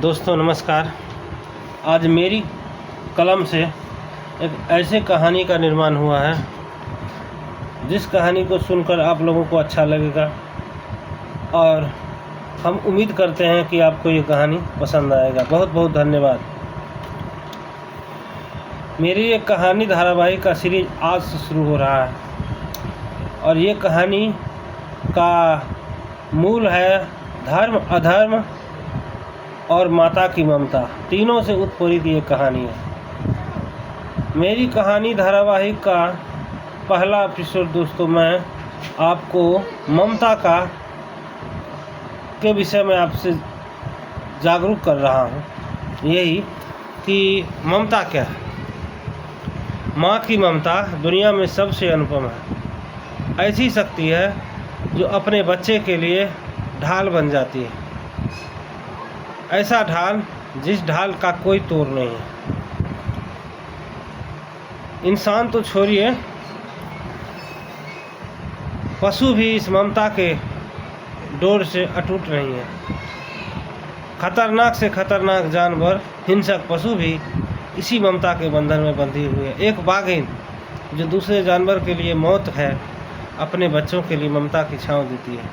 दोस्तों नमस्कार। आज मेरी कलम से एक ऐसे कहानी का निर्माण हुआ है जिस कहानी को सुनकर आप लोगों को अच्छा लगेगा और हम उम्मीद करते हैं कि आपको ये कहानी पसंद आएगा। बहुत बहुत धन्यवाद। मेरी ये कहानी धारावाहिक का सीरीज आज से शुरू हो रहा है और ये कहानी का मूल है धर्म, अधर्म और माता की ममता। तीनों से उत्प्रेरित ये कहानी है। मेरी कहानी धारावाहिक का पहला एपिसोड दोस्तों मैं आपको ममता के विषय में आपसे जागरूक कर रहा हूँ। यही कि ममता क्या है। माँ की ममता दुनिया में सबसे अनुपम है। ऐसी शक्ति है जो अपने बच्चे के लिए ढाल बन जाती है। ऐसा ढाल जिस ढाल का कोई तोड़ नहीं है। इंसान तो छोड़िए, पशु भी इस ममता के डोर से अटूट नहीं है। खतरनाक से खतरनाक जानवर, हिंसक पशु भी इसी ममता के बंधन में बंधी हुई है। एक बाघिन जो दूसरे जानवर के लिए मौत है, अपने बच्चों के लिए ममता की छांव देती है।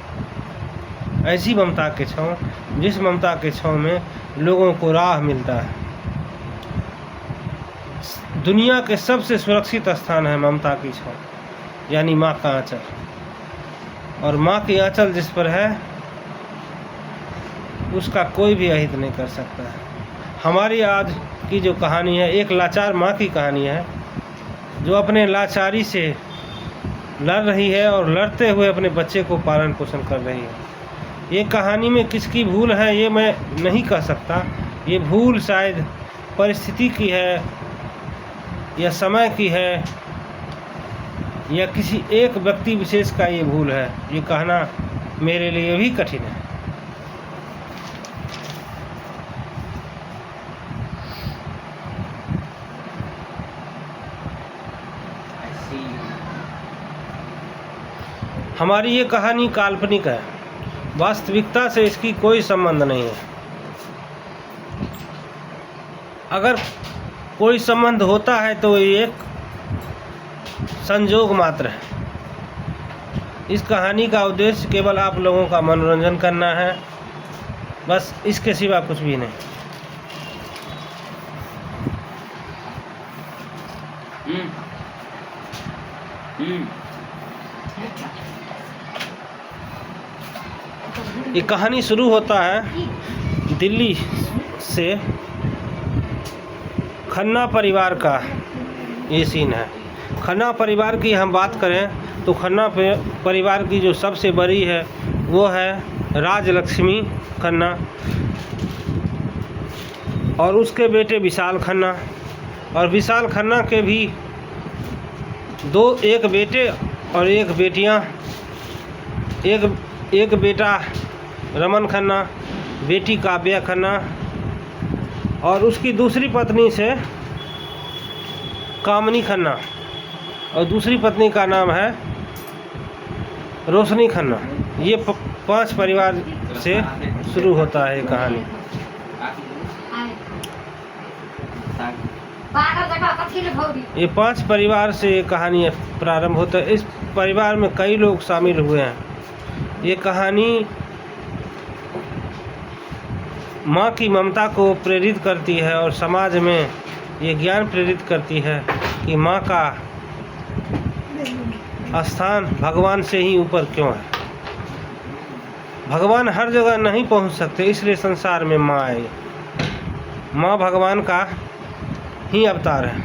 ऐसी ममता के छांव, जिस ममता के छांव में लोगों को राह मिलता है। दुनिया के सबसे सुरक्षित स्थान है ममता की छांव, यानी माँ का आंचल। और माँ की आंचल जिस पर है उसका कोई भी अहित नहीं कर सकता है। हमारी आज की जो कहानी है एक लाचार माँ की कहानी है जो अपने लाचारी से लड़ रही है और लड़ते हुए अपने बच्चे को पालन पोषण कर रही है। ये कहानी में किसकी भूल है ये मैं नहीं कह सकता। ये भूल शायद परिस्थिति की है या समय की है या किसी एक व्यक्ति विशेष का ये भूल है। ये कहना मेरे लिए भी कठिन है। हमारी ये कहानी काल्पनिक है, वास्तविकता से इसकी कोई संबंध नहीं है। अगर कोई संबंध होता है तो ये एक संजोग मात्र है। इस कहानी का उद्देश्य केवल आप लोगों का मनोरंजन करना है, बस इसके सिवा कुछ भी नहीं। ये कहानी शुरू होता है दिल्ली से। खन्ना परिवार का ये सीन है। खन्ना परिवार की हम बात करें तो खन्ना परिवार की जो सबसे बड़ी है वो है राजलक्ष्मी खन्ना और उसके बेटे विशाल खन्ना। और विशाल खन्ना के भी एक बेटे और एक बेटियां। एक बेटा रमन खन्ना, बेटी काव्या खन्ना और उसकी दूसरी पत्नी से कामनी खन्ना और दूसरी पत्नी का नाम है रोशनी खन्ना। ये 5 परिवार से शुरू होता है कहानी। ये 5 परिवार से कहानी प्रारंभ होता है। इस परिवार में कई लोग शामिल हुए हैं। ये कहानी माँ की ममता को प्रेरित करती है और समाज में ये ज्ञान प्रेरित करती है कि माँ का स्थान भगवान से ही ऊपर क्यों है। भगवान हर जगह नहीं पहुँच सकते, इसलिए संसार में माँ आई। माँ भगवान का ही अवतार है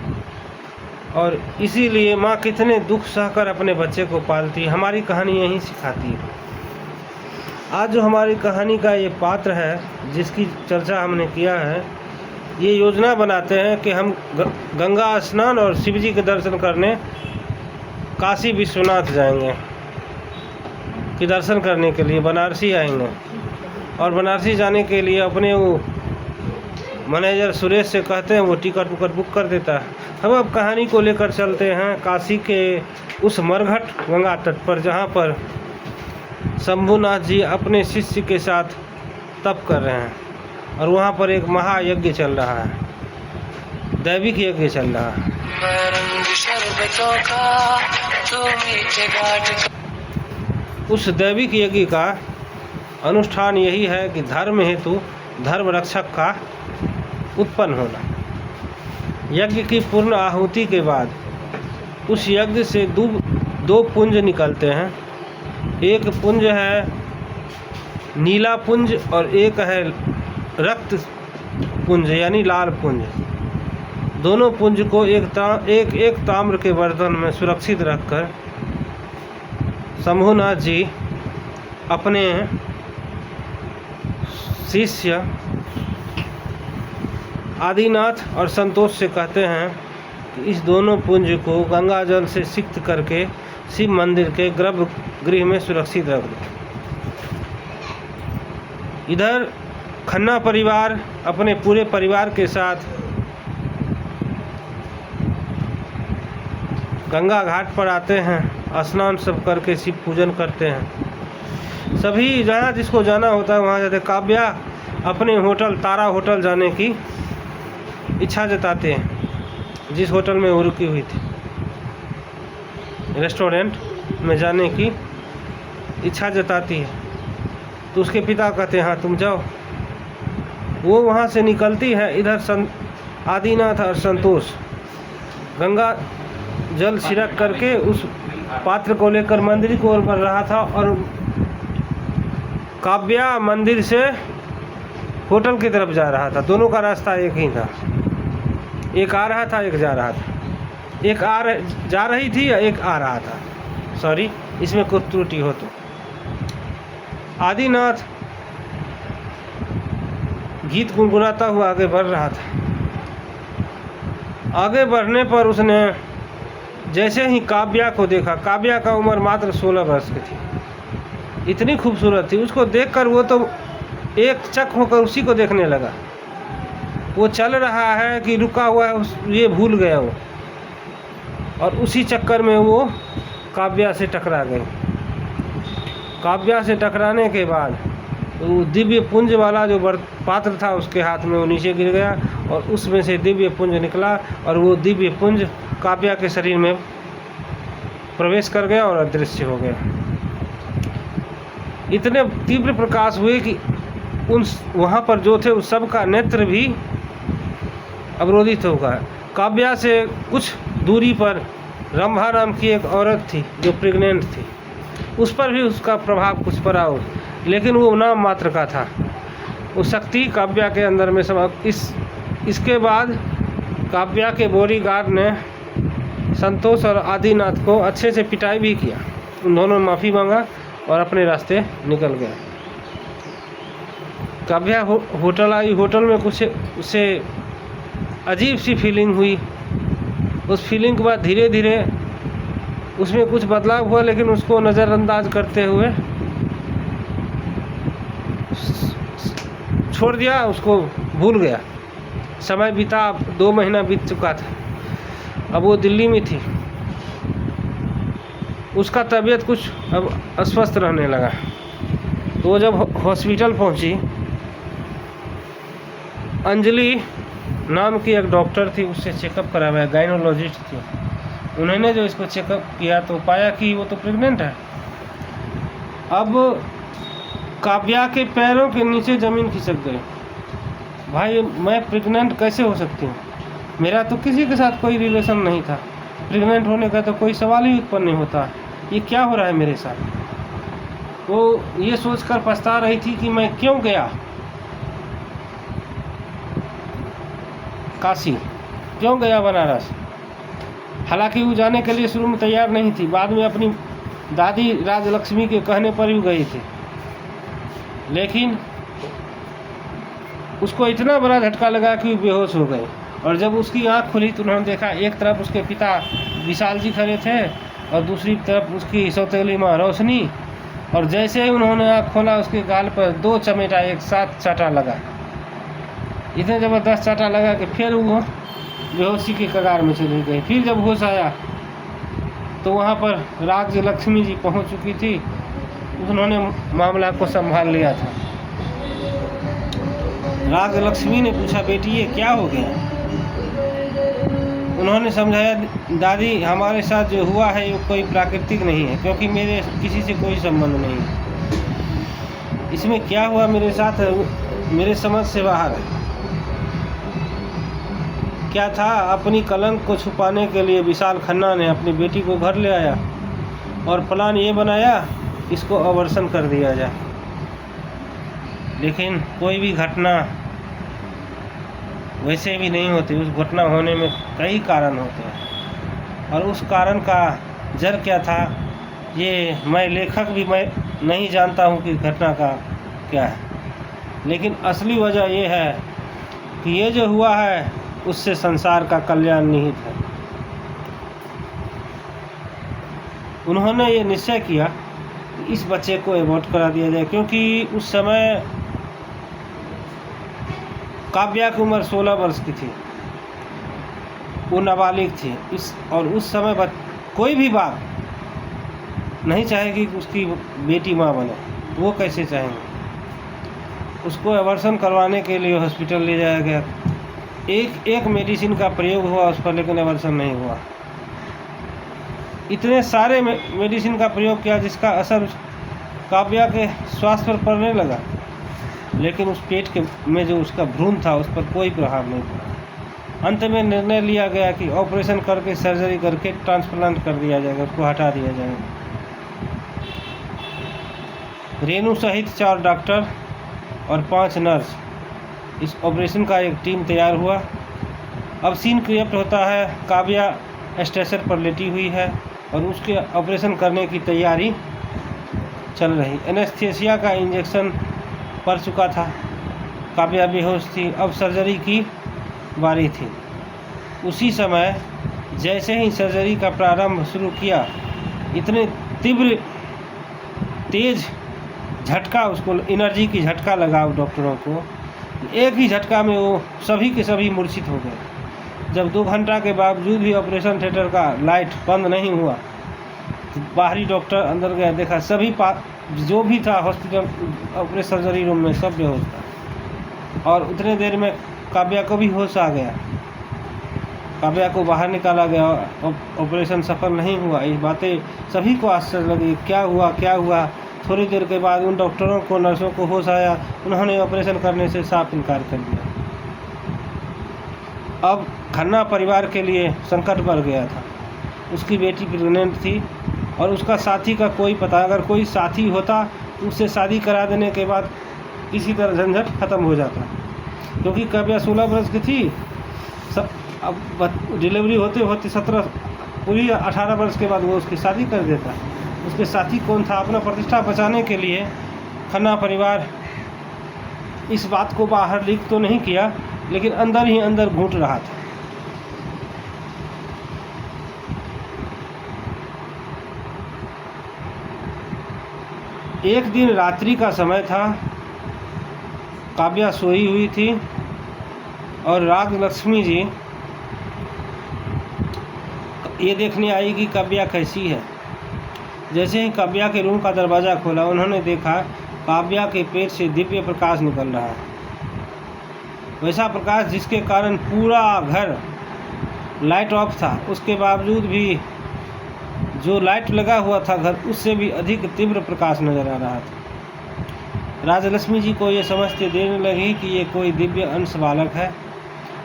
और इसीलिए माँ कितने दुख सहकर अपने बच्चे को पालती है। हमारी कहानी यही सिखाती है। आज जो हमारी कहानी का ये पात्र है जिसकी चर्चा हमने किया है, ये योजना बनाते हैं कि हम गंगा स्नान और शिव जी के दर्शन करने काशी विश्वनाथ जाएंगे कि दर्शन करने के लिए बनारसी आएंगे। और बनारसी जाने के लिए अपने वो मैनेजर सुरेश से कहते हैं, वो टिकट बुक कर देता है। हम अब कहानी को लेकर चलते हैं काशी के उस मरघट गंगा तट पर जहाँ पर शंभुनाथ जी अपने शिष्य के साथ तप कर रहे हैं। और वहाँ पर एक महायज्ञ चल रहा है, दैविक यज्ञ चल रहा है। उस दैविक यज्ञ का अनुष्ठान यही है कि धर्म हेतु धर्म रक्षक का उत्पन्न होना। यज्ञ की पूर्ण आहुति के बाद उस यज्ञ से दो पुंज निकलते हैं। एक पुंज है नीला पुंज और एक है रक्त पुंज यानी लाल पुंज। दोनों पुंज को एक ताम्र के बर्तन में सुरक्षित रखकर शंभुनाथ जी अपने शिष्य आदिनाथ और संतोष से कहते हैं कि इस दोनों पुंज को गंगा जल से सिक्त करके शिव मंदिर के गर्भगृह में सुरक्षित रख दो। इधर खन्ना परिवार अपने पूरे परिवार के साथ गंगा घाट पर आते हैं, स्नान सब करके शिव पूजन करते हैं। सभी जहाँ जिसको जाना होता है वहाँ जाते। काव्या अपने होटल तारा होटल जाने की इच्छा जताते हैं, जिस होटल में वो रुकी हुई थी, रेस्टोरेंट में जाने की इच्छा जताती है। तो उसके पिता कहते हैं हाँ तुम जाओ। वो वहाँ से निकलती है। इधर आदिनाथ और संतोष गंगा जल छिड़क करके उस पात्र को लेकर मंदिर की ओर बढ़ रहा था और काव्या मंदिर से होटल की तरफ जा रहा था। दोनों का रास्ता एक ही था, एक आ रहा था एक जा रहा था। एक जा रही थी या एक आ रहा था, सॉरी इसमें कुछ त्रुटि हो तो। आदिनाथ गीत गुनगुनाता हुआ आगे बढ़ रहा था। आगे बढ़ने पर उसने जैसे ही काव्या को देखा, काव्या का उम्र मात्र 16 वर्ष की थी, इतनी खूबसूरत थी। उसको देखकर वो तो एक चक होकर उसी को देखने लगा। वो चल रहा है कि रुका हुआ है ये भूल गया वो, और उसी चक्कर में वो काव्या से टकरा गई। काव्या से टकराने के बाद वो दिव्य पुंज वाला जो पात्र था उसके हाथ में वो नीचे गिर गया और उसमें से दिव्य पुंज निकला और वो दिव्य पुंज काव्या के शरीर में प्रवेश कर गया और अदृश्य हो गया। इतने तीव्र प्रकाश हुए कि उन वहाँ पर जो थे उस सब का नेत्र भी अवरोधित हो गया। काव्या से कुछ दूरी पर रंभा नाम की एक औरत थी जो प्रेग्नेंट थी, उस पर भी उसका प्रभाव कुछ पड़ा हो, लेकिन वो नाम मात्र का था। वो शक्ति काव्या के अंदर में इसके बाद काव्या के बॉडीगार्ड ने संतोष और आदिनाथ को अच्छे से पिटाई भी किया। उन दोनों ने माफ़ी मांगा और अपने रास्ते निकल गया। काव्या होटल आई। होटल में कुछ उसे अजीब सी फीलिंग हुई। उस फीलिंग के बाद धीरे धीरे उसमें कुछ बदलाव हुआ, लेकिन उसको नज़रअंदाज करते हुए छोड़ दिया, उसको भूल गया। समय बीता, 2 महीना बीत चुका था। अब वो दिल्ली में थी। उसका तबीयत कुछ अब अस्वस्थ रहने लगा। तो वो जब हॉस्पिटल पहुंची, अंजलि नाम की एक डॉक्टर थी, उससे चेकअप कराया, गायनोलॉजिस्ट थी। उन्होंने जो इसको चेकअप किया तो पाया कि वो तो प्रेग्नेंट है। अब काव्या के पैरों के नीचे ज़मीन खिसक गई। भाई मैं प्रेग्नेंट कैसे हो सकती हूँ? मेरा तो किसी के साथ कोई रिलेशन नहीं था। प्रेग्नेंट होने का तो कोई सवाल ही उत्पन्न नहीं होता। ये क्या हो रहा है मेरे साथ? वो ये सोचकर पछता रही थी कि मैं क्यों गया काशी, क्यों गया बनारस। हालांकि वो जाने के लिए शुरू में तैयार नहीं थी, बाद में अपनी दादी राजलक्ष्मी के कहने पर भी गई थी। लेकिन उसको इतना बड़ा झटका लगा कि वो बेहोश हो गई। और जब उसकी आंख खुली तो उन्होंने देखा एक तरफ उसके पिता विशाल जी खड़े थे और दूसरी तरफ उसकी सौतेली माँ रोशनी। और जैसे ही उन्होंने आँख खोला उसके गाल पर 2 चमेटा एक साथ चाटा लगा। इतने ज़बरदस्त चाटा लगा कि फिर वो बेहोशी की कगार में चली गई। फिर जब होश आया तो वहाँ पर राज लक्ष्मी जी पहुँच चुकी थी। उन्होंने मामला को संभाल लिया था। राजलक्ष्मी ने पूछा, बेटी ये क्या हो गया? उन्होंने समझाया, दादी हमारे साथ जो हुआ है वो कोई प्राकृतिक नहीं है, क्योंकि मेरे किसी से कोई संबंध नहीं है। इसमें क्या हुआ मेरे साथ मेरे समझ से बाहर है। क्या था, अपनी कलंक को छुपाने के लिए विशाल खन्ना ने अपनी बेटी को घर ले आया और प्लान ये बनाया इसको अवर्सन कर दिया जाए। लेकिन कोई भी घटना वैसे भी नहीं होती, उस घटना होने में कई कारण होते हैं, और उस कारण का जड़ क्या था ये मैं लेखक भी मैं नहीं जानता हूँ कि घटना का क्या है। लेकिन असली वजह ये है कि ये जो हुआ है उससे संसार का कल्याण निहित है। उन्होंने ये निश्चय किया कि इस बच्चे को एबॉर्ट करा दिया जाए, क्योंकि उस समय काव्या की उम्र 16 वर्ष की थी, वो नाबालिग थी। और उस समय कोई भी बाप नहीं चाहेगी कि उसकी बेटी माँ बने, वो कैसे चाहेंगे। उसको एबॉर्शन करवाने के लिए हॉस्पिटल ले जाया गया। एक मेडिसिन का प्रयोग हुआ उस पर, लेकिन एबॉर्शन नहीं हुआ। इतने सारे मेडिसिन का प्रयोग किया जिसका असर काव्या के स्वास्थ्य पर पड़ने लगा, लेकिन उस पेट के में जो उसका भ्रूण था उस पर कोई प्रभाव नहीं पड़ा। अंत में निर्णय लिया गया कि ऑपरेशन करके सर्जरी करके ट्रांसप्लांट कर दिया जाएगा, उसको हटा दिया जाएगा। रेणु सहित 4 डॉक्टर और 5 नर्स, इस ऑपरेशन का एक टीम तैयार हुआ। अब सीन क्रिएट होता है, काव्या स्ट्रेचर पर लेटी हुई है और उसके ऑपरेशन करने की तैयारी चल रही। एनेस्थीसिया का इंजेक्शन पड़ चुका था, काव्या बेहोश थी। अब सर्जरी की बारी थी। उसी समय जैसे ही सर्जरी का प्रारंभ शुरू किया, इतने तीव्र तेज झटका, उसको एनर्जी की झटका लगा डॉक्टरों को। एक ही झटका में वो सभी के सभी मूर्छित हो गए। जब 2 घंटा के बावजूद भी ऑपरेशन थिएटर का लाइट बंद नहीं हुआ, तो बाहरी डॉक्टर अंदर गया, देखा सभी जो भी था हॉस्पिटल ऑपरेशन सर्जरी रूम में सब बेहोश था। और उतने देर में काव्या को भी होश आ गया। काव्या को बाहर निकाला गया। ऑपरेशन सफल नहीं हुआ। ये बातें सभी को आश्चर्य लगी, क्या हुआ। थोड़ी देर के बाद उन डॉक्टरों को, नर्सों को होश आया। उन्होंने ऑपरेशन करने से साफ इनकार कर दिया। अब खन्ना परिवार के लिए संकट बढ़ गया था। उसकी बेटी प्रेग्नेंट थी और उसका साथी का कोई पता, अगर कोई साथी होता तो उससे शादी करा देने के बाद किसी तरह झंझट खत्म हो जाता, क्योंकि काव्या 16 वर्ष की थी। अब डिलीवरी होते होते 17 पूरी 18 वर्ष के बाद वो उसकी शादी कर देता। उसके साथी कौन था? अपना प्रतिष्ठा बचाने के लिए खन्ना परिवार इस बात को बाहर लीक तो नहीं किया, लेकिन अंदर ही अंदर घुट रहा था। एक दिन रात्रि का समय था, काव्या सोई हुई थी और राजलक्ष्मी जी ये देखने आई कि काव्या कैसी है। जैसे ही काव्या के रूम का दरवाज़ा खोला, उन्होंने देखा काव्या के पेट से दिव्य प्रकाश निकल रहा है। वैसा प्रकाश जिसके कारण पूरा घर लाइट ऑफ था, उसके बावजूद भी जो लाइट लगा हुआ था घर, उससे भी अधिक तीव्र प्रकाश नजर आ रहा था। राजलक्ष्मी जी को ये समझते देर लगी कि ये कोई दिव्य अंश बालक है,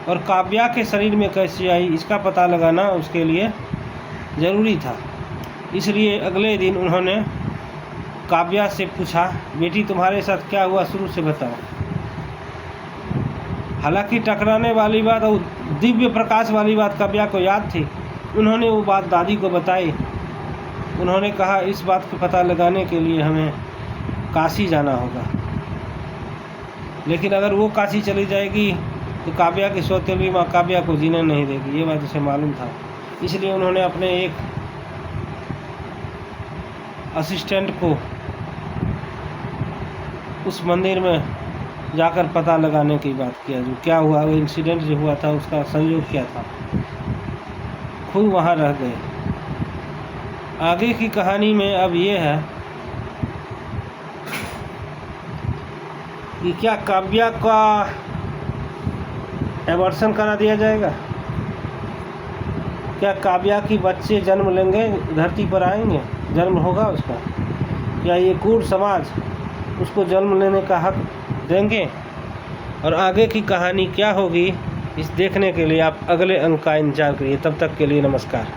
और काव्या के शरीर में कैसे आई इसका पता लगाना उसके लिए ज़रूरी था। इसलिए अगले दिन उन्होंने काव्या से पूछा, बेटी तुम्हारे साथ क्या हुआ, शुरू से बताओ। हालांकि टकराने वाली बात और दिव्य प्रकाश वाली बात काव्या को याद थी। उन्होंने वो बात दादी को बताई। उन्होंने कहा, इस बात को पता लगाने के लिए हमें काशी जाना होगा, लेकिन अगर वो काशी चली जाएगी तो काव्या की सौतेली माँ काव्या को जीने नहीं देगी। ये बात उसे मालूम था। इसलिए उन्होंने अपने एक असिस्टेंट को उस मंदिर में जाकर पता लगाने की बात किया, जो क्या हुआ, वो इंसिडेंट जो हुआ था उसका संयोग क्या था। खुद वहाँ रह गए। आगे की कहानी में अब ये है कि क्या काव्या का एबॉर्शन करा दिया जाएगा? क्या काव्या की बच्चे जन्म लेंगे, धरती पर आएंगे, जन्म होगा उसका? क्या ये कूड़ समाज उसको जन्म लेने का हक देंगे? और आगे की कहानी क्या होगी इस देखने के लिए आप अगले अंक का इंतजार करिए। तब तक के लिए नमस्कार।